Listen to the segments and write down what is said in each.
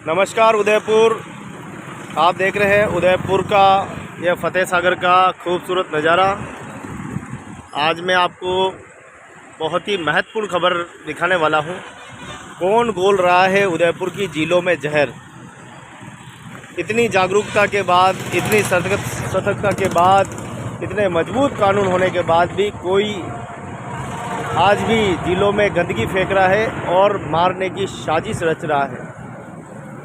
नमस्कार उदयपुर। आप देख रहे हैं उदयपुर का यह फतेह सागर का खूबसूरत नज़ारा। आज मैं आपको बहुत ही महत्वपूर्ण खबर दिखाने वाला हूं। कौन घोल रहा है उदयपुर की झीलों में जहर। इतनी जागरूकता के बाद, इतनी सतर्कता के बाद, इतने मजबूत कानून होने के बाद भी कोई आज भी झीलों में गंदगी फेंक रहा है और मारने की साजिश रच रहा है।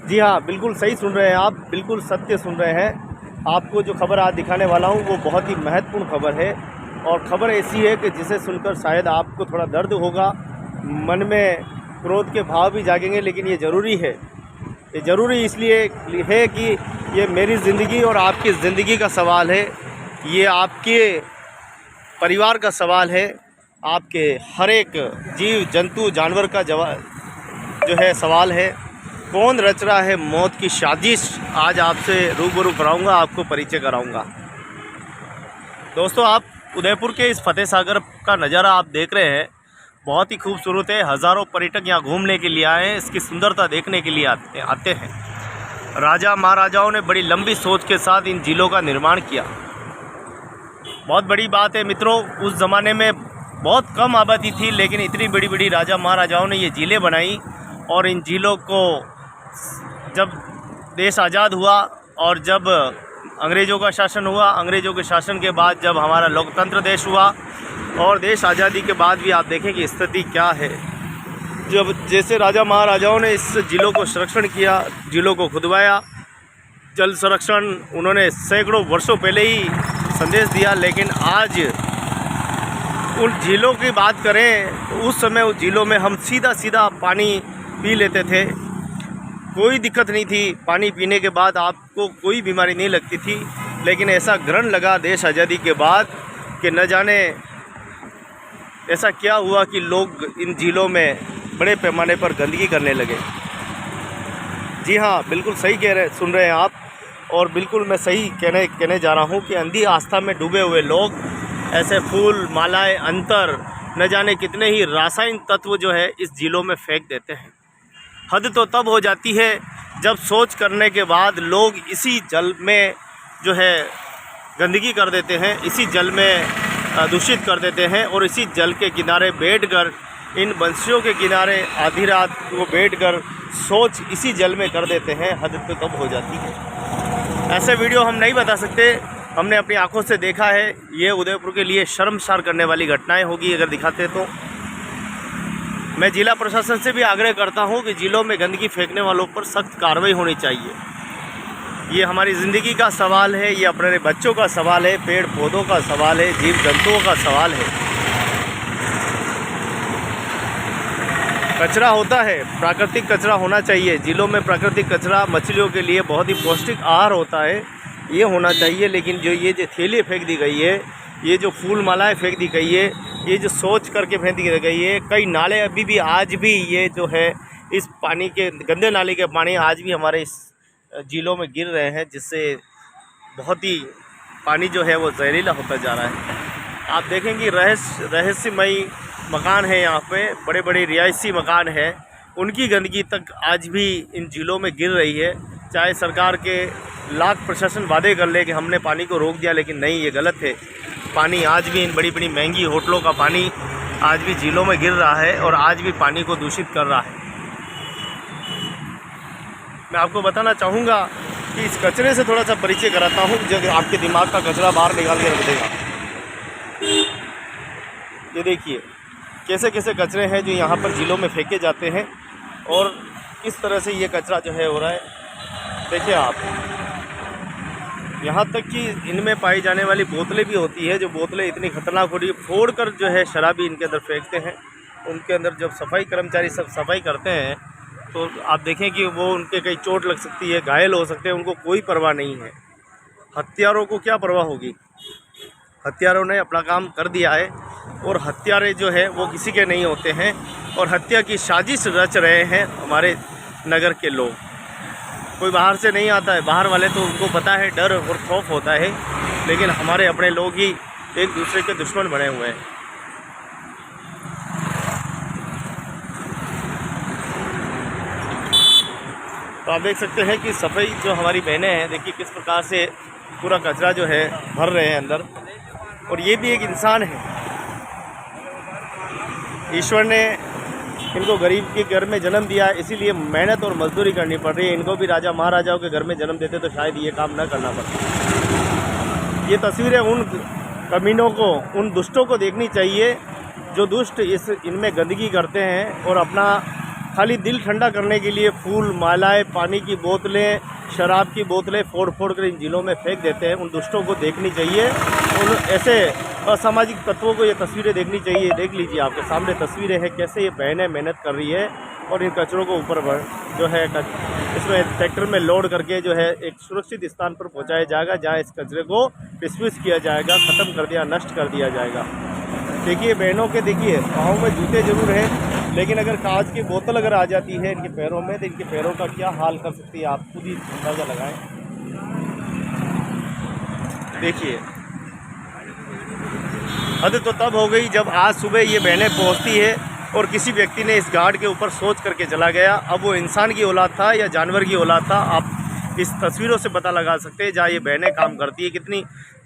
जी हाँ, बिल्कुल सही सुन रहे हैं आप, बिल्कुल सत्य सुन रहे हैं। आपको जो खबर आज दिखाने वाला हूँ वो बहुत ही महत्वपूर्ण खबर है और ख़बर ऐसी है कि जिसे सुनकर शायद आपको थोड़ा दर्द होगा, मन में क्रोध के भाव भी जागेंगे, लेकिन ये ज़रूरी है। ये ज़रूरी इसलिए है कि ये मेरी ज़िंदगी और आपकी ज़िंदगी का सवाल है, ये आपके परिवार का सवाल है, आपके हर एक जीव जंतु जानवर का जो है सवाल है। कौन रच रहा है मौत की साजिश, आज आपसे रूबरू कराऊंगा, आपको परिचय कराऊंगा। दोस्तों, आप उदयपुर के इस फतेह सागर का नज़ारा आप देख रहे हैं, बहुत ही खूबसूरत है। हज़ारों पर्यटक यहाँ घूमने के लिए आए हैं, इसकी सुंदरता देखने के लिए आते हैं। राजा महाराजाओं ने बड़ी लंबी सोच के साथ इन झीलों का निर्माण किया। बहुत बड़ी बात है मित्रों, उस ज़माने में बहुत कम आबादी थी, लेकिन इतनी बड़ी बड़ी राजा महाराजाओं ने ये झीलें बनाई। और इन झीलों को जब देश आज़ाद हुआ और जब अंग्रेज़ों का शासन हुआ, अंग्रेज़ों के शासन के बाद जब हमारा लोकतंत्र देश हुआ और देश आज़ादी के बाद भी आप देखें कि स्थिति क्या है। जब जैसे राजा महाराजाओं ने इस झीलों को संरक्षण किया, झीलों को खुदवाया, जल संरक्षण उन्होंने सैकड़ों वर्षों पहले ही संदेश दिया। लेकिन आज उन झीलों की बात करें तो उस समय उस झीलों में हम सीधा पानी पी लेते थे, कोई दिक्कत नहीं थी। पानी पीने के बाद आपको कोई बीमारी नहीं लगती थी। लेकिन ऐसा ग्रहण लगा देश आज़ादी के बाद कि न जाने ऐसा क्या हुआ कि लोग इन झीलों में बड़े पैमाने पर गंदगी करने लगे। जी हाँ, बिल्कुल सही सुन रहे हैं आप, और बिल्कुल मैं सही कहने जा रहा हूँ कि अंधी आस्था में डूबे हुए लोग ऐसे फूल, मालाएं, अंतर, न जाने कितने ही रासायनिक तत्व जो है इस झीलों में फेंक देते हैं। हद तो तब हो जाती है जब सोच करने के बाद लोग इसी जल में जो है गंदगी कर देते हैं, इसी जल में दूषित कर देते हैं और इसी जल के किनारे बैठकर, इन बंसियों के किनारे आधी रात को बैठकर सोच इसी जल में कर देते हैं। हद तो तब हो जाती है। ऐसे वीडियो हम नहीं बता सकते, हमने अपनी आंखों से देखा है। ये उदयपुर के लिए शर्मसार करने वाली घटनाएं होगी अगर दिखाते तो। मैं जिला प्रशासन से भी आग्रह करता हूं कि जिलों में गंदगी फेंकने वालों पर सख्त कार्रवाई होनी चाहिए। ये हमारी ज़िंदगी का सवाल है, ये अपने बच्चों का सवाल है, पेड़ पौधों का सवाल है, जीव जंतुओं का सवाल है। कचरा होता है, प्राकृतिक कचरा होना चाहिए। जिलों में प्राकृतिक कचरा मछलियों के लिए बहुत ही पौष्टिक आहार होता है, ये होना चाहिए। लेकिन ये जो थैली फेंक दी गई है, ये जो फूल मालाएँ फेंक दी गई है, ये जो सोच करके फेंक दी गई है, कई नाले अभी भी आज भी ये जो है इस पानी के गंदे नाले के पानी आज भी हमारे इस झीलों में गिर रहे हैं, जिससे बहुत ही पानी जो है वो जहरीला होता जा रहा है। आप देखेंगे रहस्यमयी मकान है, यहाँ पे बड़े बड़े रिहायशी मकान हैं, उनकी गंदगी तक आज भी इन झीलों में गिर रही है। चाहे सरकार के लाख प्रशासन वादे कर ले कि हमने पानी को रोक दिया, लेकिन नहीं, ये गलत है। पानी आज भी इन बड़ी बड़ी महंगी होटलों का पानी आज भी झीलों में गिर रहा है और आज भी पानी को दूषित कर रहा है। मैं आपको बताना चाहूँगा कि इस कचरे से थोड़ा सा परिचय कराता हूँ जो आपके दिमाग का कचरा बाहर निकाल के रख देगा। ये देखिए कैसे कैसे कचरे हैं जो यहाँ पर झीलों में फेंके जाते हैं और इस तरह से ये कचरा जो है हो रहा है। देखिए आप, यहाँ तक कि इनमें पाई जाने वाली बोतलें भी होती है, जो बोतलें इतनी खतरनाक हो रही है, फोड़ कर जो है शराबी इनके अंदर फेंकते हैं। उनके अंदर जब सफाई कर्मचारी सब सफाई करते हैं तो आप देखें कि वो उनके कहीं चोट लग सकती है, घायल हो सकते हैं, उनको कोई परवाह नहीं है। हत्यारों को क्या परवाह होगी? हत्यारों ने अपना काम कर दिया है और हत्यारे जो है वो किसी के नहीं होते हैं और हत्या की साजिश रच रहे हैं हमारे नगर के लोग। कोई बाहर से नहीं आता है, बाहर वाले तो उनको पता है, डर और खौफ होता है, लेकिन हमारे अपने लोग ही एक दूसरे के दुश्मन बने हुए हैं। तो आप देख सकते हैं कि सफाई जो हमारी बहनें हैं, देखिए किस प्रकार से पूरा कचरा जो है भर रहे हैं अंदर। और ये भी एक इंसान है, ईश्वर ने इनको गरीब के घर में जन्म दिया, इसीलिए मेहनत और मजदूरी करनी पड़ रही है। इनको भी राजा महाराजाओं के घर में जन्म देते तो शायद ये काम न करना पड़ता। ये तस्वीरें उन कमीनों को, उन दुष्टों को देखनी चाहिए जो दुष्ट इनमें गंदगी करते हैं और अपना खाली दिल ठंडा करने के लिए फूल, मालाएं, पानी की बोतलें, शराब की बोतलें फोड़ फोड़ कर इन जिलों में फेंक देते हैं। उन दुष्टों को देखनी चाहिए। उन ऐसे असामाजिक तत्वों को ये तस्वीरें देखनी चाहिए। देख लीजिए, आपके सामने तस्वीरें हैं कैसे ये बहनें मेहनत कर रही है और इन कचरों को ऊपर जो है इसमें ट्रैक्टर में लोड करके जो है एक सुरक्षित स्थान पर पहुंचाया जाएगा, जहां इस कचरे को डिस्पोज किया जाएगा, ख़त्म कर दिया, नष्ट कर दिया जाएगा। देखिए बहनों के, देखिए पाँव में जूते जरूर हैं, लेकिन अगर कांच की बोतल अगर आ जाती है इनके पैरों में तो इनके पैरों का क्या हाल कर सकती है, आप खुद ही अंदाज़ा लगाएं। देखिए हद तो तब हो गई जब आज सुबह ये बहनें पहुंचती है और किसी व्यक्ति ने इस गार्ड के ऊपर सोच करके चला गया। अब वो इंसान की औलाद था या जानवर की औलाद था, आप इस तस्वीरों से पता लगा सकते हैं जहाँ ये बहनें काम करती है। कितनी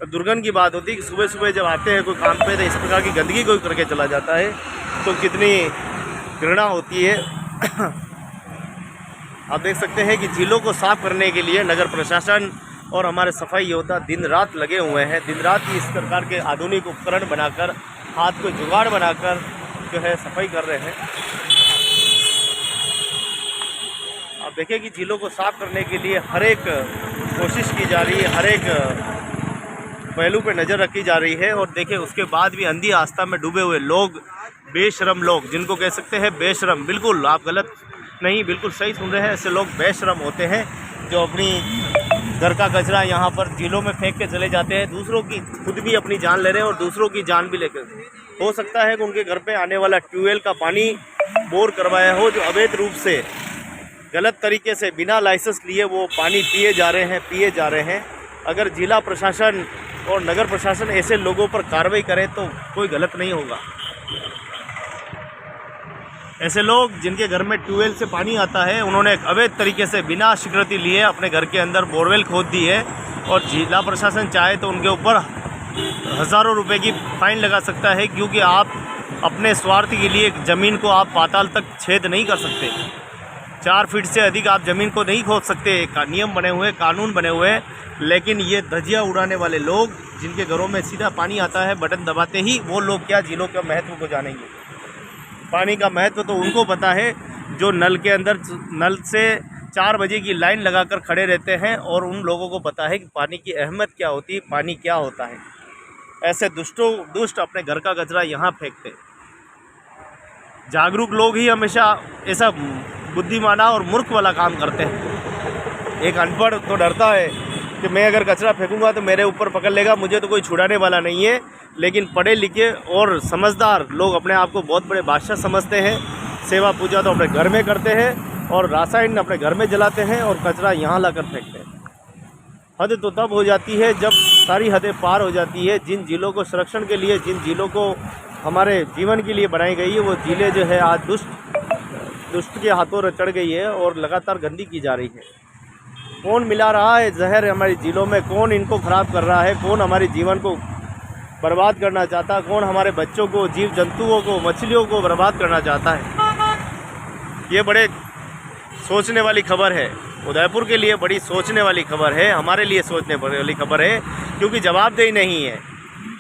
दुर्गंध की बात होती है कि सुबह सुबह जब आते हैं कोई काम पे तो इस प्रकार की गंदगी कोई करके चला जाता है, तो कितनी घृणा होती है। आप देख सकते हैं कि झीलों को साफ करने के लिए नगर प्रशासन और हमारे सफाई योद्धा दिन रात लगे हुए हैं। दिन रात ही इस प्रकार के आधुनिक उपकरण बनाकर, हाथ को जुगाड़ बनाकर जो है सफाई कर रहे हैं। आप देखिए कि झीलों को साफ करने के लिए हर एक कोशिश की जा रही है, हर एक पहलू पे नज़र रखी जा रही है। और देखिए उसके बाद भी अंधी आस्था में डूबे हुए लोग, बेशरम लोग, जिनको कह सकते हैं बेशरम, बिल्कुल आप गलत नहीं, बिल्कुल सही सुन रहे हैं, ऐसे लोग बेशरम होते हैं जो अपनी घर का कचरा यहाँ पर झीलों में फेंक के चले जाते हैं। दूसरों की, खुद भी अपनी जान ले रहे हैं और दूसरों की जान भी लेकर। हो सकता है कि उनके घर पे आने वाला ट्यूबवेल का पानी बोर करवाया हो, जो अवैध रूप से गलत तरीके से बिना लाइसेंस लिए वो पानी पिए जा रहे हैं। अगर जिला प्रशासन और नगर प्रशासन ऐसे लोगों पर कार्रवाई करे तो कोई गलत नहीं होगा। ऐसे लोग जिनके घर में ट्यूबवेल से पानी आता है, उन्होंने एक अवैध तरीके से बिना स्वीकृति लिए अपने घर के अंदर बोरवेल खोद दी है और जिला प्रशासन चाहे तो उनके ऊपर हज़ारों रुपए की फाइन लगा सकता है, क्योंकि आप अपने स्वार्थ के लिए ज़मीन को आप पाताल तक छेद नहीं कर सकते। 4 फीट से अधिक आप ज़मीन को नहीं खोद सकते। नियम बने हुए, कानून बने हुए, लेकिन ये धज्जियाँ उड़ाने वाले लोग जिनके घरों में सीधा पानी आता है बटन दबाते ही, वो लोग क्या झीलों के महत्व को जानेंगे। पानी का महत्व तो उनको पता है जो नल के अंदर, नल से 4 बजे की लाइन लगाकर खड़े रहते हैं, और उन लोगों को पता है कि पानी की अहमियत क्या होती है, पानी क्या होता है। ऐसे दुष्ट अपने घर का कचरा यहाँ फेंकते। जागरूक लोग ही हमेशा ऐसा बुद्धिमाना और मूर्ख वाला काम करते हैं। एक अनपढ़ तो डरता है कि मैं अगर कचरा फेंकूंगा तो मेरे ऊपर पकड़ लेगा, मुझे तो कोई छुड़ाने वाला नहीं है। लेकिन पढ़े लिखे और समझदार लोग अपने आप को बहुत बड़े बादशाह समझते हैं। सेवा पूजा तो अपने घर में करते हैं और रासायन अपने घर में जलाते हैं और कचरा यहाँ लाकर फेंकते हैं। हद तो तब हो जाती है जब सारी हदें पार हो जाती है। जिन झीलों को संरक्षण के लिए, जिन झीलों को हमारे जीवन के लिए बनाई गई है, वो झीलें जो है आज दुष्ट के हाथों चढ़ गई है और लगातार गंदी की जा रही है। कौन मिला रहा है जहर हमारी झीलों में, कौन इनको ख़राब कर रहा है, कौन हमारे जीवन को बर्बाद करना चाहता है, कौन हमारे बच्चों को, जीव जंतुओं को, मछलियों को बर्बाद करना चाहता है। ये बड़े सोचने वाली खबर है। उदयपुर के लिए बड़ी सोचने वाली खबर है, हमारे लिए सोचने वाली खबर है, क्योंकि जवाबदेही नहीं है।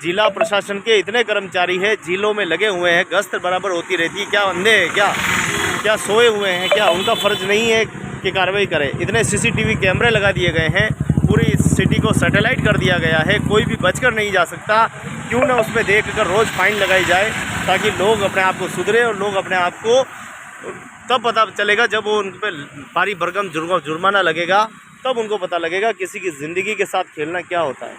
जिला प्रशासन के इतने कर्मचारी हैं, झीलों में लगे हुए हैं, गश्त बराबर होती रहती है। क्या अंधे हैं क्या सोए हुए हैं क्या? उनका फ़र्ज नहीं है कि कार्रवाई करें। इतने CCTV कैमरे लगा दिए गए हैं, पूरी सिटी को सैटेलाइट कर दिया गया है, कोई भी बचकर नहीं जा सकता। क्यों ना उसमें देख कर रोज़ फाइन लगाई जाए, ताकि लोग अपने आप को सुधरे और लोग अपने आप को तब पता चलेगा जब वो उन पर भारी भरकम जुर्माना लगेगा, तब उनको पता लगेगा किसी की ज़िंदगी के साथ खेलना क्या होता है।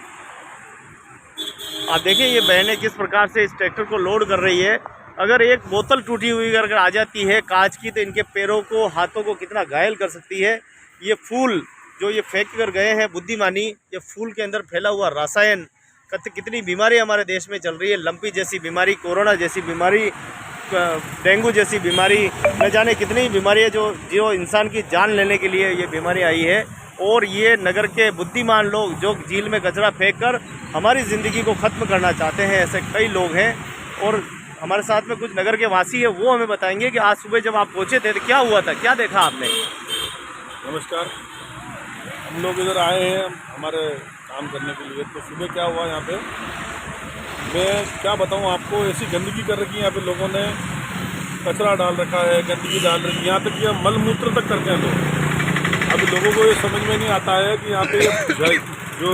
आप देखिए ये बहनें किस प्रकार से इस ट्रैक्टर को लोड कर रही है। अगर एक बोतल टूटी हुई अगर आ जाती है कांच की, तो इनके पैरों को, हाथों को कितना घायल कर सकती है। ये फूल जो ये फेंक कर गए हैं बुद्धिमानी, ये फूल के अंदर फैला हुआ रासायन, कितनी बीमारी हमारे देश में चल रही है। लंपी जैसी बीमारी, कोरोना जैसी बीमारी, डेंगू जैसी बीमारी, न जाने कितनी बीमारी है जो इंसान की जान लेने के लिए ये बीमारी आई है। और ये नगर के बुद्धिमान लोग जो झील में कचरा फेंककर हमारी ज़िंदगी को ख़त्म करना चाहते हैं, ऐसे कई लोग हैं। और हमारे साथ में कुछ नगर के वासी है, वो हमें बताएंगे कि आज सुबह जब आप पहुँचे थे तो क्या हुआ था, क्या देखा आपने। नमस्कार, हम लोग इधर आए हैं हमारे काम करने के लिए। तो सुबह क्या हुआ यहाँ पे, मैं क्या बताऊँ आपको, ऐसी गंदगी कर रखी है यहाँ पे लोगों ने, कचरा डाल रखा है, गंदगी डाल रखी है, यहाँ तक कि मल मूत्र तक करते हैं लोग। अभी लोगों को ये समझ में नहीं आता है कि यहाँ पे जो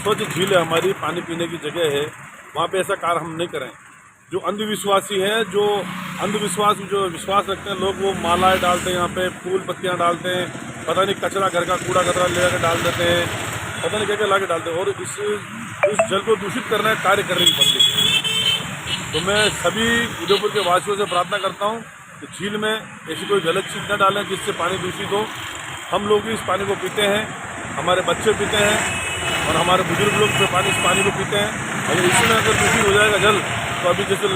स्वच्छ झील है हमारी, पानी पीने की जगह है, वहाँ पे ऐसा कार्य हम नहीं करें। जो अंधविश्वासी हैं, जो जो विश्वास रखते हैं लोग, वो मालाएं डालते हैं यहाँ पे, फूल पत्तियाँ डालते हैं, पता नहीं कचरा, घर का कूड़ा कचरा ले आकर डाल देते हैं, पता नहीं क्या क्या ला के डालते हैं, और इस जल को दूषित करने का कार्य कर रही पब्लिक। तो मैं सभी उदयपुर के वासियों से प्रार्थना करता हूँ कि झील में ऐसी कोई गलत चीज़ न डालें जिससे पानी दूषित हो। हम लोग इस पानी को पीते हैं, हमारे बच्चे पीते हैं, और हमारे बुजुर्ग लोग इस पानी को पीते हैं। अगर इसमें दूषित हो जाएगा जल, तो अभी जैसे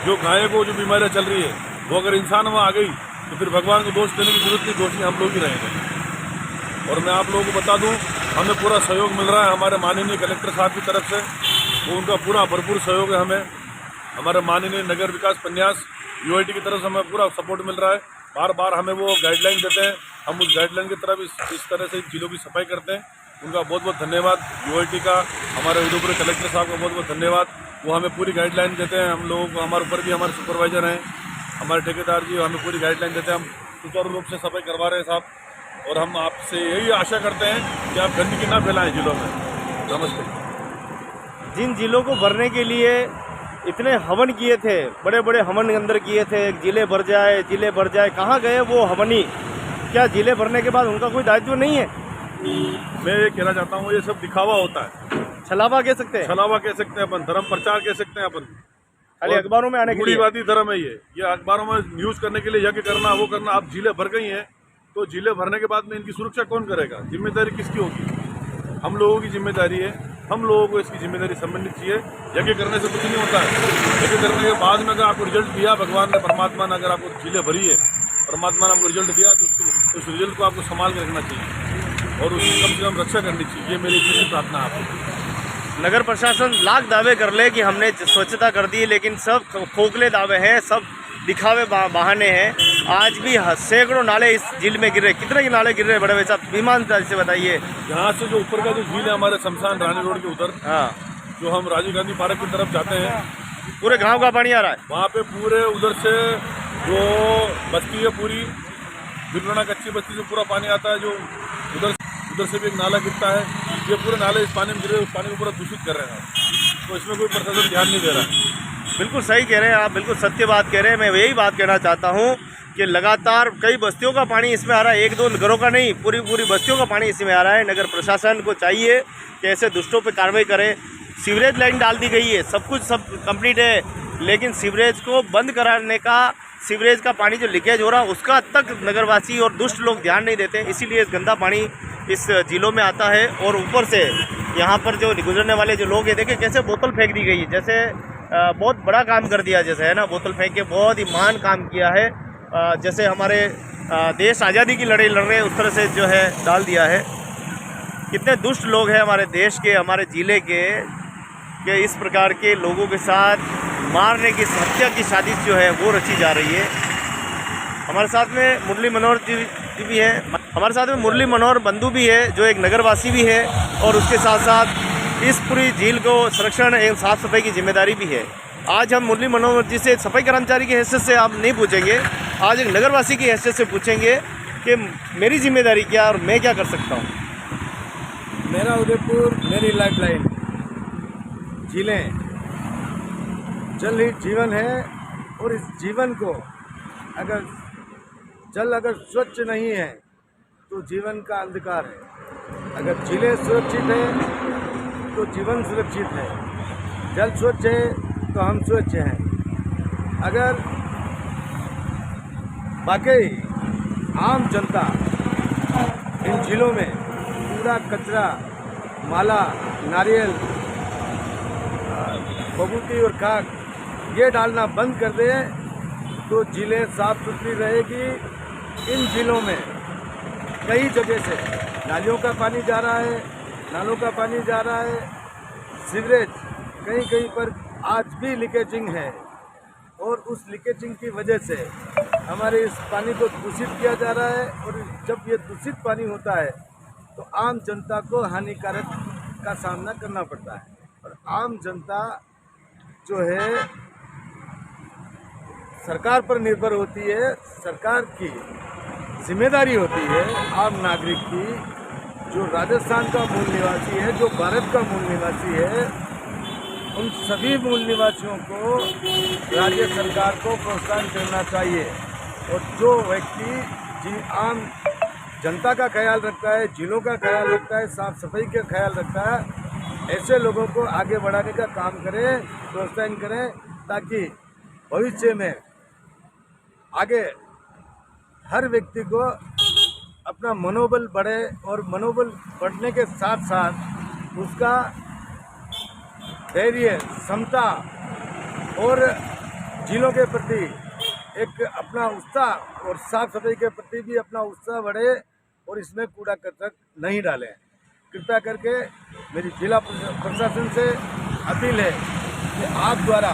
जो गाय को जो बीमारियाँ चल रही है, वो अगर इंसान वहाँ आ गई तो फिर भगवान को दोष देने की जरूरत नहीं, दोषी हम लोग ही रहेंगे। और मैं आप लोगों को बता दूं, हमें पूरा सहयोग मिल रहा है हमारे माननीय कलेक्टर साहब की तरफ से, वो उनका पूरा भरपूर सहयोग है हमें। हमारे माननीय नगर विकास पन्यास UIT की तरफ से हमें पूरा सपोर्ट मिल रहा है। बार बार हमें वो गाइडलाइन देते हैं, हम उस गाइडलाइन की तरफ इस तरह से झीलों की सफाई करते हैं। उनका बहुत बहुत धन्यवाद, UIT का, हमारे उदयपुर कलेक्टर साहब का बहुत बहुत धन्यवाद। वो हमें पूरी गाइडलाइन देते हैं, हम लोगों को, हमारे ऊपर भी हमारे सुपरवाइजर हैं, हमारे ठेकेदार जी हमें पूरी गाइडलाइन देते हैं। हम सुचारू रूप से सफाई करवा रहे हैं साहब, और हम आपसे यही आशा करते हैं कि आप गंदगी ना फैलाएं झीलों में। नमस्ते। जिन झीलों को भरने के लिए इतने हवन किए थे, बड़े बड़े हवन अंदर किए थे, जिले भर जाए, कहाँ गए वो हवनी? क्या जिले भरने के बाद उनका कोई दायित्व नहीं है? मैं ये कहना चाहता हूँ, ये सब दिखावा होता है, छलावा कह सकते हैं, छलावा कह सकते हैं अपन, धर्म प्रचार कह सकते हैं अपन, खाली अखबारों में आने के लिए। रूढ़िवादी धर्म है ये अखबारों में न्यूज़ करने के लिए यज्ञ करना, वो करना। आप झीलें भर गई हैं तो झीलें भरने के बाद में इनकी सुरक्षा कौन करेगा? जिम्मेदारी किसकी होगी? हम लोगों की जिम्मेदारी है, हम लोगों को इसकी जिम्मेदारी संबंधित चाहिए। यज्ञ करने से कुछ नहीं होता है। यज्ञ करने के बाद में अगर आपको रिजल्ट दिया भगवान ने, परमात्मा ने, अगर आपको झीलें भरी है, परमात्मा ने आपको रिजल्ट दिया, तो उस रिजल्ट को आपको संभाल के रखना चाहिए और उसकी कम से कम रक्षा करनी चाहिए। ये मेरी इतनी प्रार्थना है आपको। नगर प्रशासन लाख दावे कर ले कि हमने स्वच्छता कर दी, लेकिन सब खोखले दावे हैं, सब दिखावे बहाने हैं। आज भी सैकड़ों नाले इस झील में गिर रहे। कितने के नाले गिर रहे बड़े भाई साहब, ईमानदारी से बताइए। यहाँ से जो ऊपर का जो झील है हमारे शमशान रानी रोड के उधर, हाँ, जो हम राजीव गांधी पार्क की तरफ जाते हैं, पूरे गांव का पानी आ रहा है वहाँ पे। पूरे उधर से जो बस्ती है, पूरी बिरलोना कच्ची बस्ती से पूरा पानी आता है, जो उधर से भी एक नाला गिरता है। ये पूरे नाले इस पानी में गिरे, उस पानी को पूरा दूषित कर रहे हैं। तो इसमें कोई प्रशासन ध्यान नहीं दे रहा है। बिल्कुल सही कह रहे हैं आप, बिल्कुल सत्य बात कह रहे हैं। मैं यही बात कहना चाहता हूँ कि लगातार कई बस्तियों का पानी इसमें आ रहा है, एक दो घरों का नहीं, पूरी बस्तियों का पानी इसमें आ रहा है। नगर प्रशासन को चाहिए कि ऐसे दुष्टों पर कार्रवाई करे। सीवरेज लाइन डाल दी गई है, सब कंप्लीट है, लेकिन सीवरेज को बंद कराने का, सीवरेज का पानी जो लीकेज हो रहा है उसका तक नगरवासी और दुष्ट लोग ध्यान नहीं देते। इसीलिए गंदा पानी इस झीलों में आता है। और ऊपर से यहाँ पर जो गुजरने वाले जो लोग हैं, देखिए कैसे बोतल फेंक दी गई है, जैसे बहुत बड़ा काम कर दिया जैसे, है ना, बोतल फेंक के बहुत ही महान काम किया है। जैसे हमारे देश आज़ादी की लड़ाई लड़ रहे हैं उस तरह से जो है डाल दिया है। कितने दुष्ट लोग हैं हमारे देश के, हमारे ज़िले के इस प्रकार के लोगों के साथ मारने की, हत्या की साजिश जो है वो रची जा रही है। हमारे साथ में मुरली मनोहर जी भी है, हमारे साथ में मुरली मनोहर बंधु भी है, जो एक नगरवासी भी है, और उसके साथ साथ इस पूरी झील को संरक्षण एवं साफ सफाई की जिम्मेदारी भी है। आज हम मुरली मनोहर जी से सफाई कर्मचारी की हैसियत से आप नहीं पूछेंगे, आज एक नगरवासी की हैसियत से पूछेंगे कि मेरी जिम्मेदारी क्या और मैं क्या कर सकता हूँ। मेरा उदयपुर मेरी लाइफलाइन, झीलें, जल ही जीवन है। और इस जीवन को अगर जल स्वच्छ नहीं है तो जीवन का अंधकार है। अगर झीलें सुरक्षित है तो जीवन सुरक्षित है। जल स्वच्छ है तो हम स्वच्छ हैं। अगर वाकई आम जनता इन झीलों में कूड़ा कचरा, माला, नारियल, बबूती और खाक ये डालना बंद कर दे तो झीलें साफ सुथरी रहेगी। इन झीलों में कई जगह से नालियों का पानी जा रहा है, नालों का पानी जा रहा है, सीवरेज कहीं कहीं पर आज भी लीकेजिंग है और उस लीकेजिंग की वजह से हमारे इस पानी को दूषित किया जा रहा है। और जब ये दूषित पानी होता है तो आम जनता को हानिकारक का सामना करना पड़ता है। और आम जनता जो है सरकार पर निर्भर होती है। सरकार की जिम्मेदारी होती है आम नागरिक की, जो राजस्थान का मूल निवासी है, जो भारत का मूल निवासी है, उन सभी मूल निवासियों को राज्य सरकार को प्रोत्साहन करना चाहिए। और जो व्यक्ति आम जनता का ख्याल रखता है, झीलों का ख्याल रखता है, साफ सफाई का ख्याल रखता है, ऐसे लोगों को आगे बढ़ाने का काम करें, प्रोत्साहन करें, ताकि भविष्य में आगे हर व्यक्ति को अपना मनोबल बढ़े और मनोबल बढ़ने के साथ साथ उसका धैर्य, क्षमता और झीलों के प्रति एक अपना उत्साह और साफ सफाई के प्रति भी अपना उत्साह बढ़े और इसमें कूड़ा कचरा नहीं डालें। कृपया करके मेरी जिला प्रशासन से अपील है कि आप द्वारा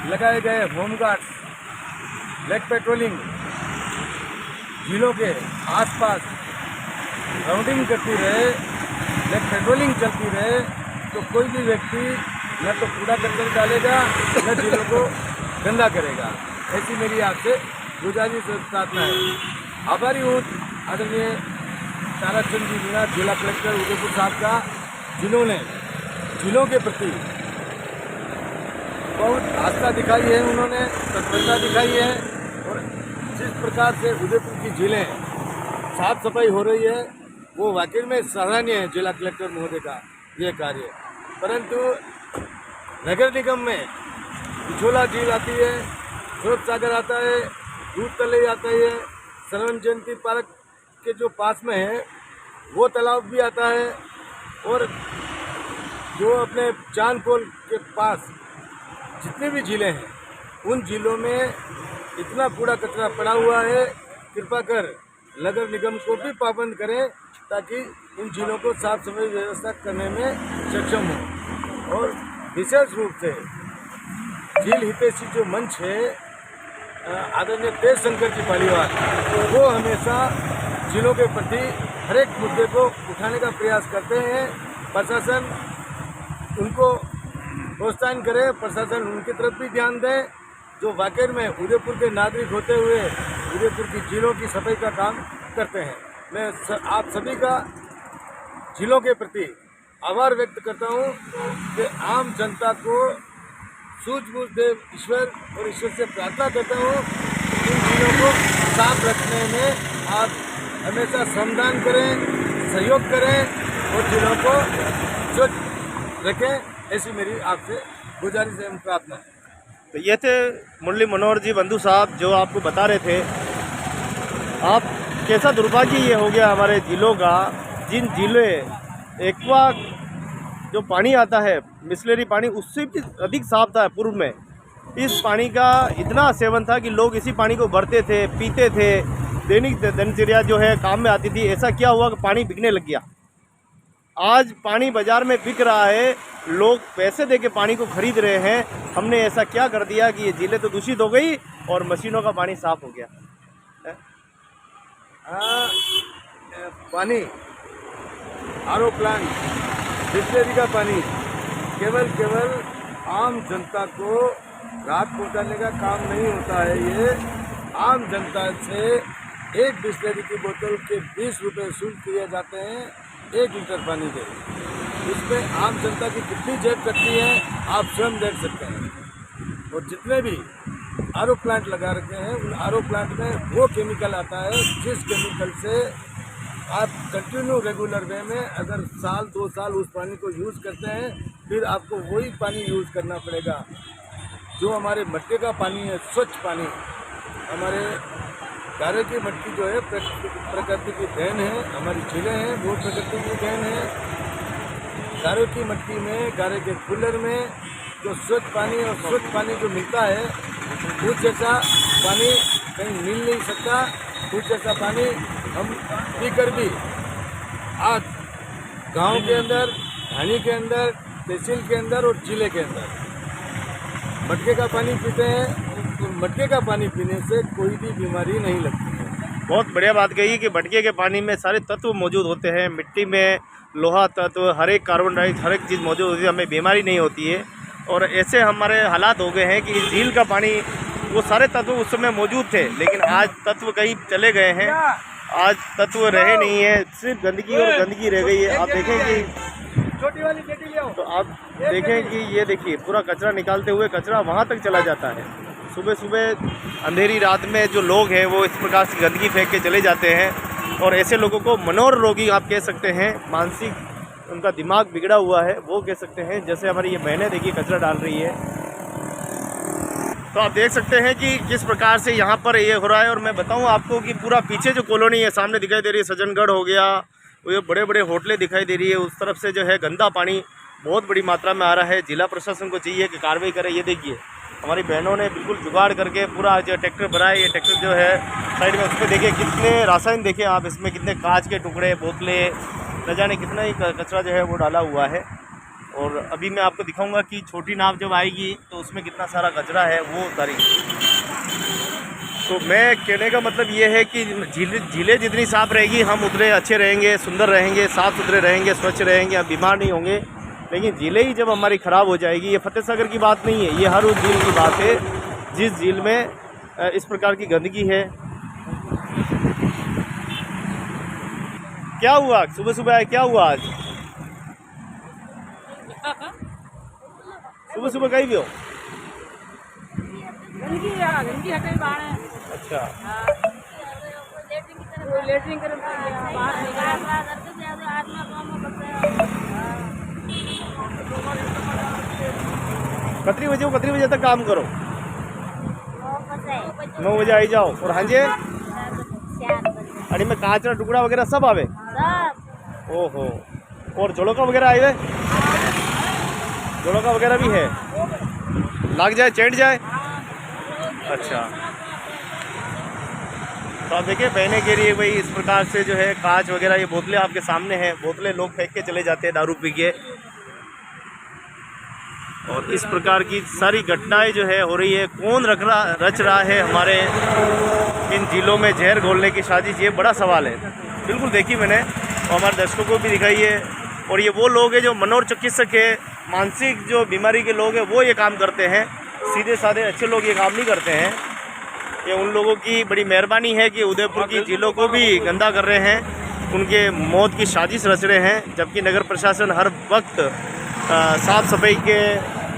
लगाए गए होमगार्ड्स लेक पेट्रोलिंग झीलों के आसपास राउंडिंग करती रहे, लेक पेट्रोलिंग चलती रहे, तो कोई भी व्यक्ति न तो कूड़ा कचरा डालेगा न झीलों को गंदा करेगा। ऐसी मेरी आपसे गुजारिश और प्रार्थना है। आभारी हूँ आदरणीय ताराचंद जी मीणा, जिला कलेक्टर उदयपुर साहब का, जिन्होंने झीलों के प्रति बहुत आस्था दिखाई है, उन्होंने तत्परता दिखाई है। और जिस प्रकार से उदयपुर की झीलें साफ सफाई हो रही है वो वाकई में सराहनीय है जिला कलेक्टर महोदय का ये कार्य। परंतु नगर निगम में पिछोला झील आती है, सूरत सागर आता है, दूध तलई आता है, सरवण जयंती पार्क के जो पास में है वो तालाब भी आता है, और जो अपने चांद पोल के पास जितनी भी झीलें हैं उन झीलों में इतना कूड़ा कचरा पड़ा हुआ है। कृपा कर नगर निगम को भी पाबंद करें ताकि इन झीलों को साफ सफाई व्यवस्था करने में सक्षम हो। और विशेष रूप से झील हितैषी जो मंच है आदरणीय तेज शंकर जी पालीवाल, वो हमेशा झीलों के प्रति हर एक मुद्दे को उठाने का प्रयास करते हैं। प्रशासन उनको प्रोत्साहन करे, प्रशासन उनकी तरफ भी ध्यान दे, जो वाकई में उदयपुर के नागरिक होते हुए उदयपुर की झीलों की सफाई का काम करते हैं। मैं आप सभी का झीलों के प्रति आभार व्यक्त करता हूँ कि आम जनता को सूझबूझ दे ईश्वर, और ईश्वर से प्रार्थना करता हूँ इन झीलों को साफ रखने में आप हमेशा श्रमदान करें, सहयोग करें और झीलों को स्वच्छ रखें। ऐसी मेरी आपसे गुजारिश एवं प्रार्थना है। तो ये थे मुरली मनोहर जी बंधु साहब जो आपको बता रहे थे। आप कैसा दुर्भाग्य ये हो गया हमारे झीलों का, जिन झीलें एक्वा जो पानी आता है मिसलेरी पानी उससे भी अधिक साफ था पूर्व में। इस पानी का इतना सेवन था कि लोग इसी पानी को भरते थे, पीते थे, दैनिक दिनचर्या जो है काम में आती थी। ऐसा क्या हुआ कि पानी बिकने लग गया। आज पानी बाज़ार में बिक रहा है, लोग पैसे देके पानी को खरीद रहे हैं। हमने ऐसा क्या कर दिया कि ये झीलें तो दूषित हो गई और मशीनों का पानी साफ हो गया। पानी आरओ प्लांट, बिस्लेरी का पानी केवल आम जनता को राहत पहुंचाने का काम नहीं होता है। ये आम जनता से एक बिस्लेरी की बोतल के 20 रुपये शुल्क किए जाते हैं 1 लीटर पानी के। इसमें आम जनता की कितनी जेब कटती है आप स्वयं देख सकते हैं। और जितने भी आरओ प्लांट लगा रखे हैं उन आरओ प्लांट में वो केमिकल आता है जिस केमिकल से आप कंटिन्यू रेगुलर वे में अगर साल 2 साल उस पानी को यूज़ करते हैं, फिर आपको वही पानी यूज़ करना पड़ेगा। जो हमारे मटके का पानी है, स्वच्छ पानी, हमारे गारे की मटकी जो है प्रकृति की देन है, हमारी झीलें हैं वो प्रकृति की देन है। गारे की मटकी में, गारे के कूलर में जो स्वच्छ पानी और स्वच्छ पानी जो मिलता है दूध जैसा पानी कहीं मिल नहीं सकता। दूध जैसा पानी हम पीकर भी आज गांव के अंदर, ढाणी के अंदर, तहसील के अंदर और जिले के अंदर मटके का पानी पीते हैं। तो मटके का पानी पीने से कोई भी बीमारी नहीं लगती है। बहुत बढ़िया बात कही कि मटके के पानी में सारे तत्व मौजूद होते हैं। मिट्टी में लोहा तत्व, हर एक कार्बन डाइऑक्साइड, हर एक चीज़ मौजूद होती है, हमें बीमारी नहीं होती है। और ऐसे हमारे हालात हो गए हैं कि झील का पानी, वो सारे तत्व उस समय मौजूद थे, लेकिन आज तत्व कहीं चले गए हैं। आज तत्व रहे नहीं है, सिर्फ गंदगी और गंदगी रह गई है। आप देखें कि छोटी वाली पेटी ले आओ। तो आप देखें कि ये देखिए पूरा कचरा निकालते हुए कचरा वहाँ तक चला जाता है। सुबह सुबह अंधेरी रात में जो लोग हैं वो इस प्रकार से गंदगी फेंक के चले जाते हैं। और ऐसे लोगों को मनोरोगी आप कह सकते हैं, मानसिक उनका दिमाग बिगड़ा हुआ है वो कह सकते हैं। जैसे हमारी ये बहनें देखिए कचरा डाल रही है, तो आप देख सकते हैं कि किस प्रकार से यहाँ पर ये हो रहा है। और मैं बताऊँ आपको कि पूरा पीछे जो कॉलोनी है सामने दिखाई दे रही है, सज्जनगढ़ हो गया, वो ये बड़े बड़े होटलें दिखाई दे रही है, उस तरफ से जो है गंदा पानी बहुत बड़ी मात्रा में आ रहा है। जिला प्रशासन को चाहिए कि कार्रवाई करे। ये देखिए हमारी बहनों ने बिल्कुल जुगाड़ करके पूरा जो ट्रैक्टर भरा है, ये ट्रैक्टर जो है साइड में, उस पर देखिए कितने रासायन, देखिए आप इसमें कितने कांच के टुकड़े, बोतलें, न जाने कितना ही कचरा जो है वो डाला हुआ है। और अभी मैं आपको दिखाऊंगा कि छोटी नाव जब आएगी तो उसमें कितना सारा कचरा है वो उतारेगी। तो मैं कहने का मतलब ये है कि झीलें जितनी साफ़ रहेगी हम उतने अच्छे रहेंगे, सुंदर रहेंगे, साफ़ सुथरे रहेंगे, स्वच्छ रहेंगे, हम बीमार नहीं होंगे। लेकिन झीलें ही जब हमारी ख़राब हो जाएगी, ये फतेह सागर की बात नहीं है, ये हर उस झील की बात है जिस झील में इस प्रकार की गंदगी है। क्या हुआ सुबह सुबह, क्या हुआ आज सुबह सुबह कहीं भी हो? गंदगी हटे बाहर है। अच्छा, लेटरिंग कर कितनी बजे तक काम करो? 9 बजे आई जाओ। और हाँ जी, अरे में कांच का टुकड़ा वगैरह सब आवे? ओहो, और जोड़ों का वगैरह आए हुए? जोड़ों का वगैरह भी है, लग जाए, चढ़ जाए। अच्छा, तो आप देखिए बहने के लिए भाई इस प्रकार से जो है कांच वगैरह, ये बोतलें आपके सामने हैं, बोतलें लोग फेंक के चले जाते हैं दारू पी के। और इस प्रकार की सारी घटनाएं जो है हो रही है। कौन रच रहा है हमारे इन झीलों में जहर घोलने की साजिश, ये बड़ा सवाल है। बिल्कुल देखी मैंने और हमारे दर्शकों को भी दिखाई है। और ये वो लोग हैं जो मनोचिकित्सक है, मानसिक जो बीमारी के लोग हैं वो ये काम करते हैं। सीधे साधे अच्छे लोग ये काम नहीं करते हैं। ये उन लोगों की बड़ी मेहरबानी है कि उदयपुर की झीलों को भी गंदा कर रहे हैं, उनके मौत की साजिश रच रहे हैं। जबकि नगर प्रशासन हर वक्त साफ़ सफाई के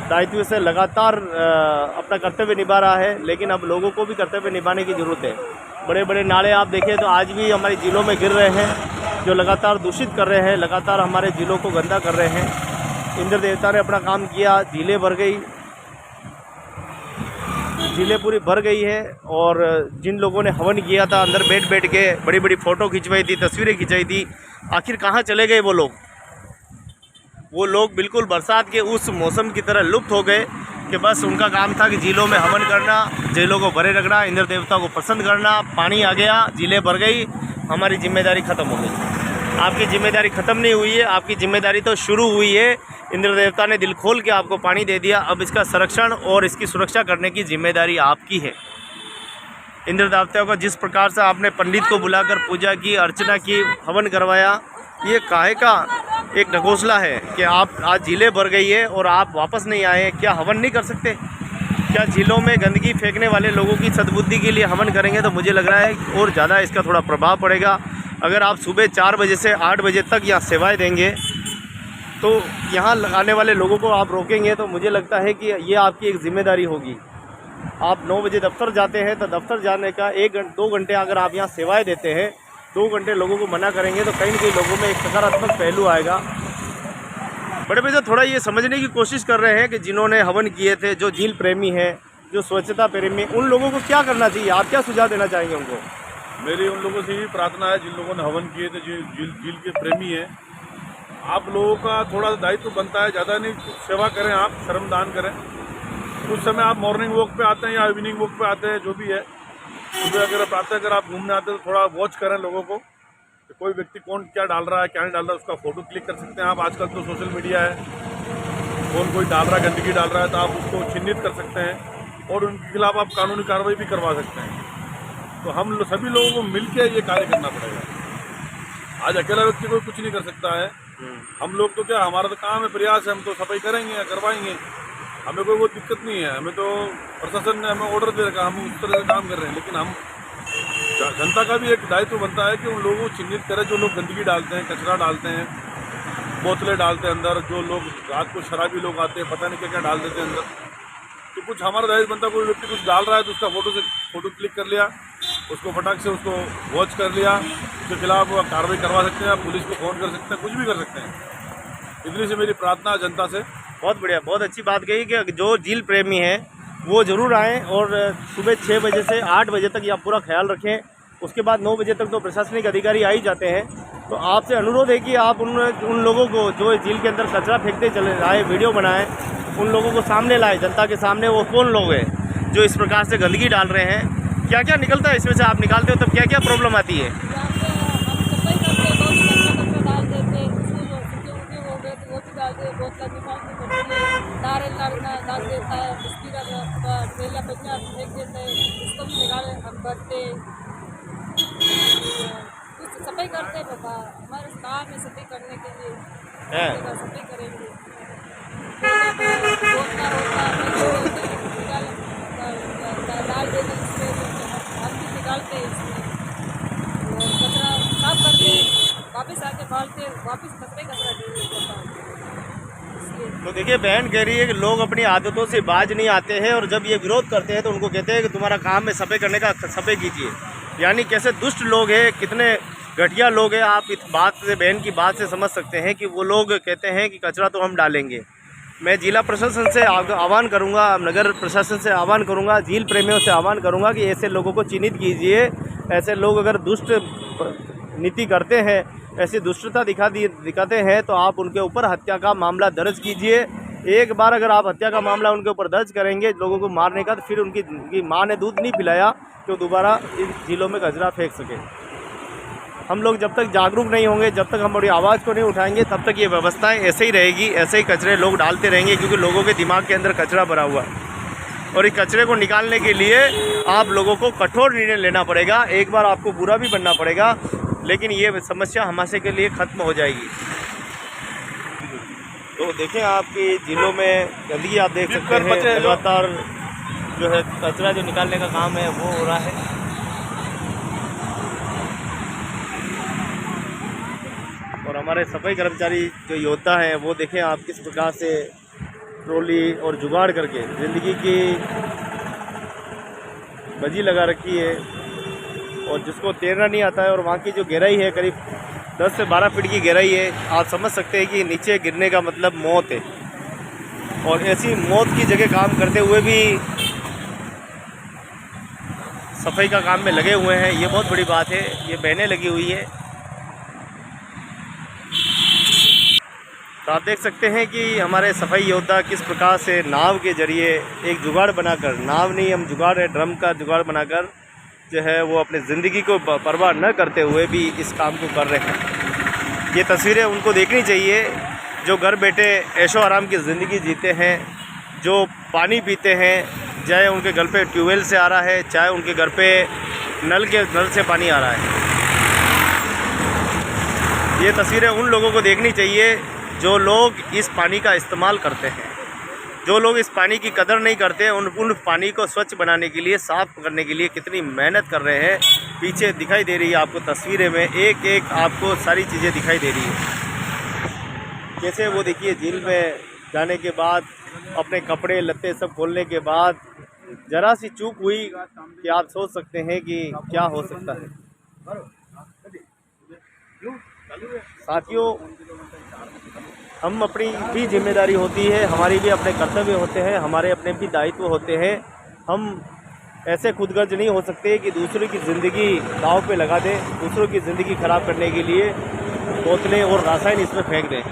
दायित्व से लगातार अपना कर्तव्य निभा रहा है, लेकिन अब लोगों को भी कर्तव्य निभाने की ज़रूरत है। बड़े बड़े नाले आप देखें तो आज भी हमारी झीलों में गिर रहे हैं, जो लगातार दूषित कर रहे हैं, लगातार हमारे झीलों को गंदा कर रहे हैं। इंद्र देवता ने अपना काम किया, झीलें भर गई, झीलें पूरी भर गई है। और जिन लोगों ने हवन किया था अंदर बैठ बैठ के बड़ी बड़ी फ़ोटो खिंचवाई थी, तस्वीरें खिंचाई थी, आखिर कहाँ चले गए वो लोग? वो लोग बिल्कुल बरसात के उस मौसम की तरह लुप्त हो गए कि बस उनका काम था कि झीलों में हवन करना, झीलों को भरे रखना, इंद्र देवता को पसंद करना। पानी आ गया, झीलें भर गई, हमारी जिम्मेदारी ख़त्म हो गई। आपकी जिम्मेदारी ख़त्म नहीं हुई है, आपकी जिम्मेदारी तो शुरू हुई है। इंद्र देवता ने दिल खोल के आपको पानी दे दिया, अब इसका संरक्षण और इसकी सुरक्षा करने की जिम्मेदारी आपकी है। इंद्र देवता को जिस प्रकार से आपने पंडित को बुलाकर पूजा की, अर्चना की, हवन करवाया, ये काहे का एक ढकोसला है कि आप आज झीलें भर गई है और आप वापस नहीं आए। क्या हवन नहीं कर सकते? क्या झीलों में गंदगी फेंकने वाले लोगों की सद्बुद्धि के लिए हवन करेंगे तो मुझे लग रहा है और ज़्यादा इसका थोड़ा प्रभाव पड़ेगा। अगर आप सुबह 4 बजे से 8 बजे तक यहाँ सेवाएं देंगे तो यहाँ आने वाले लोगों को आप रोकेंगे, तो मुझे लगता है कि ये आपकी एक जिम्मेदारी होगी। आप 9 बजे दफ्तर जाते हैं तो दफ्तर जाने का 1-2 घंटे अगर आप यहाँ सेवाएं देते हैं, 2 घंटे लोगों को मना करेंगे तो कहीं ना कहीं लोगों में एक सकारात्मक पहलू आएगा। बड़े भैया थोड़ा ये समझने की कोशिश कर रहे हैं कि जिन्होंने हवन किए थे, जो झील प्रेमी हैं, जो स्वच्छता प्रेमी, उन लोगों को क्या करना चाहिए? आप क्या सुझाव देना चाहेंगे उनको? मेरी उन लोगों से यही प्रार्थना है जिन लोगों ने हवन किए थे, झील के प्रेमी हैं, आप लोगों का थोड़ा दायित्व बनता है, ज़्यादा नहीं सेवा करें, आप श्रमदान करें, कुछ समय आप मॉर्निंग वॉक पे आते हैं या इवनिंग वॉक पे आते हैं, जो भी है, सुबह अगर प्रातः अगर आप घूमने आते हैं तो थोड़ा वॉच करें लोगों को कि कोई व्यक्ति कौन क्या डाल रहा है क्या नहीं डाल रहा है, उसका फ़ोटो क्लिक कर सकते हैं आप। आजकल तो सोशल मीडिया है, कौन कोई डाल रहा है, गंदगी डाल रहा है, तो आप उसको चिन्हित कर सकते हैं और उनके खिलाफ आप कानूनी कार्रवाई भी करवा सकते हैं। तो हम सभी लोगों को मिलकर ये कार्य करना पड़ेगा। आज अकेला व्यक्ति कोई कुछ नहीं कर सकता है। हम लोग तो क्या, हमारा तो काम है, प्रयास है, हम तो सफाई करेंगे या करवाएंगे, हमें कोई वो दिक्कत नहीं है। हमें तो प्रशासन ने हमें ऑर्डर दे रखा, हम उस तरह से काम कर रहे हैं। लेकिन हम जनता का भी एक दायित्व बनता है कि उन लोगों को चिन्हित करें जो लोग गंदगी डालते हैं, कचरा डालते हैं, बोतलें डालते हैं अंदर, जो लोग रात को शराबी लोग आते हैं, पता नहीं क्या क्या डाल देते हैं अंदर। तो कुछ हमारा दायित्व बनता है, कोई व्यक्ति कुछ डाल रहा है तो उसका फोटो क्लिक कर लिया, उसको फटाक से उसको वॉच कर लिया, उसके खिलाफ कार्रवाई करवा सकते हैं, पुलिस को फ़ोन कर सकते हैं, कुछ भी कर सकते हैं। इतनी से मेरी प्रार्थना है जनता से। बहुत बढ़िया, बहुत अच्छी बात कही कि जो झील प्रेमी हैं वो ज़रूर आएँ और सुबह 6 बजे से 8 बजे तक या पूरा ख्याल रखें। उसके बाद 9 बजे तक तो प्रशासनिक अधिकारी आ ही जाते हैं। तो आपसे अनुरोध है कि आप उन लोगों को जो झील के अंदर कचरा फेंकते चले आए, वीडियो बनाएं, उन लोगों को सामने लाएं, जनता के सामने। वो कौन लोग हैं जो इस प्रकार से गंदगी डाल रहे हैं, क्या क्या निकलता है इसमें से, आप निकालते हो तब क्या क्या प्रॉब्लम आती है? डाल देता है, उसकी ट्रेला बचना फेंक देता है, उसको भी निकाल हम भरते, कुछ सफाई करते हैं। बाबा हमारे काम है सफाई करने के लिए, सफाई करेंगे। डाल देते इसमें, हम भी निकालते हैं इसमें और कचरा साफ करते, वापस आके डालते, वापस कचरा दे। तो देखिए, बहन कह रही है कि लोग अपनी आदतों से बाज नहीं आते हैं और जब ये विरोध करते हैं तो उनको कहते हैं कि तुम्हारा काम है सफाई करने का, सफाई कीजिए। यानी कैसे दुष्ट लोग हैं, कितने घटिया लोग हैं। आप इस बात से, बहन की बात से समझ सकते हैं कि वो लोग कहते हैं कि कचरा तो हम डालेंगे। मैं जिला प्रशासन से आह्वान करूंगा, नगर प्रशासन से आह्वान करूंगा, झील प्रेमियों से आह्वान करूंगा कि ऐसे लोगों को चिन्हित कीजिए। ऐसे लोग अगर दुष्ट नीति करते हैं, ऐसी दुष्टता दिखाते हैं तो आप उनके ऊपर हत्या का मामला दर्ज कीजिए। एक बार अगर आप हत्या का मामला उनके ऊपर दर्ज करेंगे लोगों को मारने का, तो फिर उनकी माँ ने दूध नहीं पिलाया कि वो दोबारा इन झीलों में कचरा फेंक सके। हम लोग जब तक जागरूक नहीं होंगे, जब तक हम अपनी आवाज़ को नहीं उठाएंगे, तब तक ये व्यवस्थाएं ऐसे ही रहेगी, ऐसे ही कचरे लोग डालते रहेंगे, क्योंकि लोगों के दिमाग के अंदर कचरा भरा हुआ है। और इस कचरे को निकालने के लिए आप लोगों को कठोर निर्णय लेना पड़ेगा। एक बार आपको बुरा भी बनना पड़ेगा, लेकिन ये समस्या हमारे के लिए ख़त्म हो जाएगी। तो देखें, आपकी झीलों में गंदगी आप देख सकते हैं, लगातार जो है कचरा जो निकालने का काम है वो हो रहा है। और हमारे सफाई कर्मचारी जो योद्धा हैं वो देखें आप किस प्रकार से ट्रॉली और जुगाड़ करके ज़िंदगी की बजी लगा रखी है। और जिसको तैरना नहीं आता है, और वहाँ की जो गहराई है करीब 10 से 12 फीट की गहराई है, आप समझ सकते हैं कि नीचे गिरने का मतलब मौत है। और ऐसी मौत की जगह काम करते हुए भी सफाई का काम में लगे हुए हैं, ये बहुत बड़ी बात है। ये बहनें लगी हुई है, तो आप देख सकते हैं कि हमारे सफाई योद्धा किस प्रकार से नाव के जरिए एक जुगाड़ बनाकर, नाव नहीं हम जुगाड़ है, ड्रम का जुगाड़ बनाकर जो है वो अपनी ज़िंदगी को परवाह न करते हुए भी इस काम को कर रहे हैं। ये तस्वीरें उनको देखनी चाहिए जो घर बैठे ऐशो आराम की ज़िंदगी जीते हैं, जो पानी पीते हैं, चाहे उनके घर पे ट्यूबवेल से आ रहा है, चाहे उनके घर पे नल से पानी आ रहा है। ये तस्वीरें उन लोगों को देखनी चाहिए जो लोग इस पानी का इस्तेमाल करते हैं। जो लोग इस पानी की कदर नहीं करते, उन पानी को स्वच्छ बनाने के लिए, साफ़ करने के लिए कितनी मेहनत कर रहे हैं। पीछे दिखाई दे रही है आपको तस्वीरें में, एक एक आपको सारी चीज़ें दिखाई दे रही है। कैसे वो देखिए, झील में जाने के बाद अपने कपड़े लत्ते सब खोलने के बाद ज़रा सी चूक हुई कि आप सोच सकते हैं कि क्या हो सकता है। साथियों, हम अपनी भी जिम्मेदारी होती है, हमारी भी अपने कर्तव्य होते हैं, हमारे अपने भी दायित्व होते हैं। हम ऐसे खुदगर्ज नहीं हो सकते कि दूसरों की ज़िंदगी दांव पे लगा दें, दूसरों की ज़िंदगी ख़राब करने के लिए बोतलें और रासायन इसमें फेंक दें।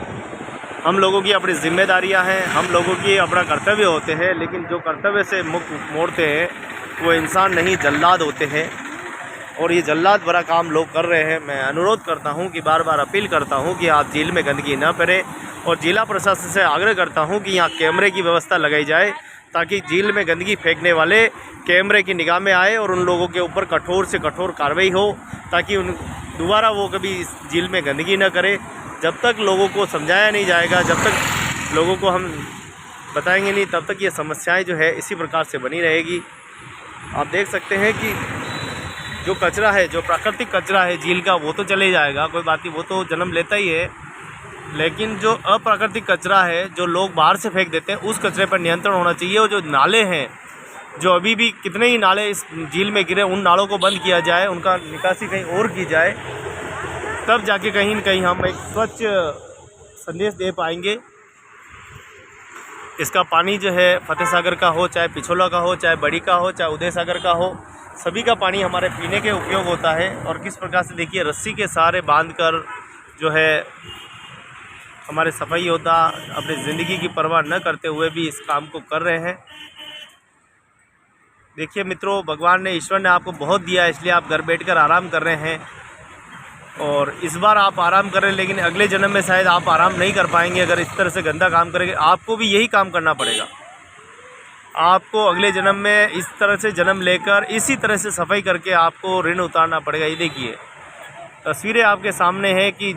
हम लोगों की अपनी जिम्मेदारियां हैं, हम लोगों की अपना कर्तव्य होते हैं, लेकिन जो कर्तव्य से मुख मोड़ते हैं वो इंसान नहीं, जल्लाद होते हैं। और ये जल्लाद भरा काम लोग कर रहे हैं। मैं अनुरोध करता हूं कि बार बार अपील करता हूं कि आप झील में गंदगी न करें, और जिला प्रशासन से आग्रह करता हूं कि यहाँ कैमरे की व्यवस्था लगाई जाए ताकि झील में गंदगी फेंकने वाले कैमरे की निगाह में आए और उन लोगों के ऊपर कठोर से कठोर कार्रवाई हो, ताकि उन दोबारा वो कभी इस झील में गंदगी न करे। जब तक लोगों को समझाया नहीं जाएगा, जब तक लोगों को हम बताएंगे नहीं, तब तक ये समस्याएं जो है इसी प्रकार से बनी रहेगी। आप देख सकते हैं कि जो कचरा है, जो प्राकृतिक कचरा है झील का, वो तो चले जाएगा, कोई बात नहीं, वो तो जन्म लेता ही है। लेकिन जो अप्राकृतिक कचरा है, जो लोग बाहर से फेंक देते हैं, उस कचरे पर नियंत्रण होना चाहिए। और जो नाले हैं, जो अभी भी कितने ही नाले इस झील में गिरे, उन नालों को बंद किया जाए, उनका निकासी कहीं और की जाए, तब जाके कहीं न कहीं हम एक स्वच्छ संदेश दे पाएंगे। इसका पानी जो है फतेह सागर का हो, चाहे पिछोला का हो, चाहे बड़ी का हो, चाहे उदय सागर का हो, सभी का पानी हमारे पीने के उपयोग होता है। और किस प्रकार से देखिए, रस्सी के सहारे बांधकर जो है हमारे सफाई योद्धा अपनी ज़िंदगी की परवाह न करते हुए भी इस काम को कर रहे हैं। देखिए मित्रों, भगवान ने, ईश्वर ने आपको बहुत दिया है, इसलिए आप घर बैठकर आराम कर रहे हैं। और इस बार आप आराम कर रहे हैं, लेकिन अगले जन्म में शायद आप आराम नहीं कर पाएंगे अगर इस तरह से गंदा काम करेंगे। आपको भी यही काम करना पड़ेगा। आपको अगले जन्म में इस तरह से जन्म लेकर इसी तरह से सफाई करके आपको ऋण उतारना पड़ेगा। ये देखिए, तस्वीरें आपके सामने हैं कि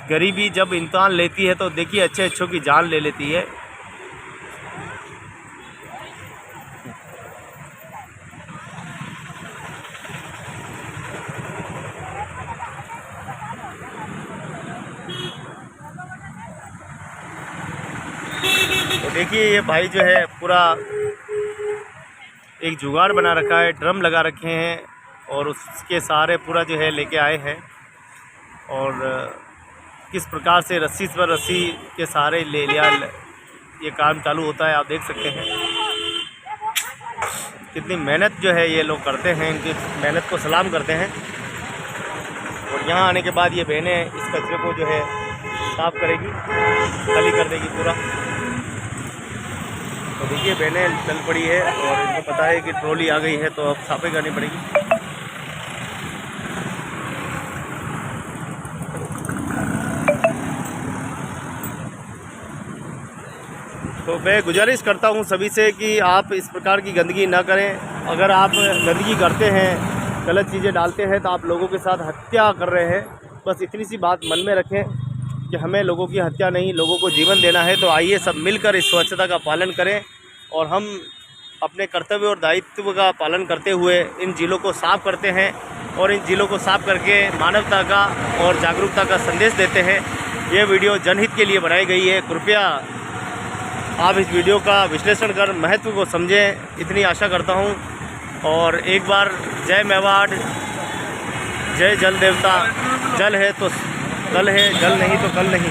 गरीबी जब इम्तिहान लेती है तो देखिए अच्छे अच्छों की जान ले लेती है। तो देखिए, ये भाई जो है पूरा एक जुगाड़ बना रखा है, ड्रम लगा रखे हैं और उसके सहारे पूरा जो है लेके आए हैं। और किस प्रकार से रस्सी पर रस्सी के सहारे ले लिया, ये काम चालू होता है। आप देख सकते हैं कितनी मेहनत जो है ये लोग करते हैं, इनकी मेहनत को सलाम करते हैं। और यहाँ आने के बाद ये बहनें इस कचरे को जो है साफ़ करेगी, खाली कर देगी पूरा। तो देखिए, बहनें चल पड़ी है और इनको पता है कि ट्रॉली आ गई है तो अब साफाई करनी पड़ेगी। तो मैं गुजारिश करता हूं सभी से कि आप इस प्रकार की गंदगी ना करें। अगर आप गंदगी करते हैं, गलत चीज़ें डालते हैं, तो आप लोगों के साथ हत्या कर रहे हैं। बस इतनी सी बात मन में रखें कि हमें लोगों की हत्या नहीं, लोगों को जीवन देना है। तो आइए सब मिलकर इस स्वच्छता का पालन करें और हम अपने कर्तव्य और दायित्व का पालन करते हुए इन झीलों को साफ़ करते हैं और इन झीलों को साफ़ करके मानवता का और जागरूकता का संदेश देते हैं। ये वीडियो जनहित के लिए बनाई गई है। कृपया आप इस वीडियो का विश्लेषण कर महत्व को समझें, इतनी आशा करता हूँ। और एक बार जय मेवाड़, जय जल देवता। जल है तो कल है, जल नहीं तो कल नहीं।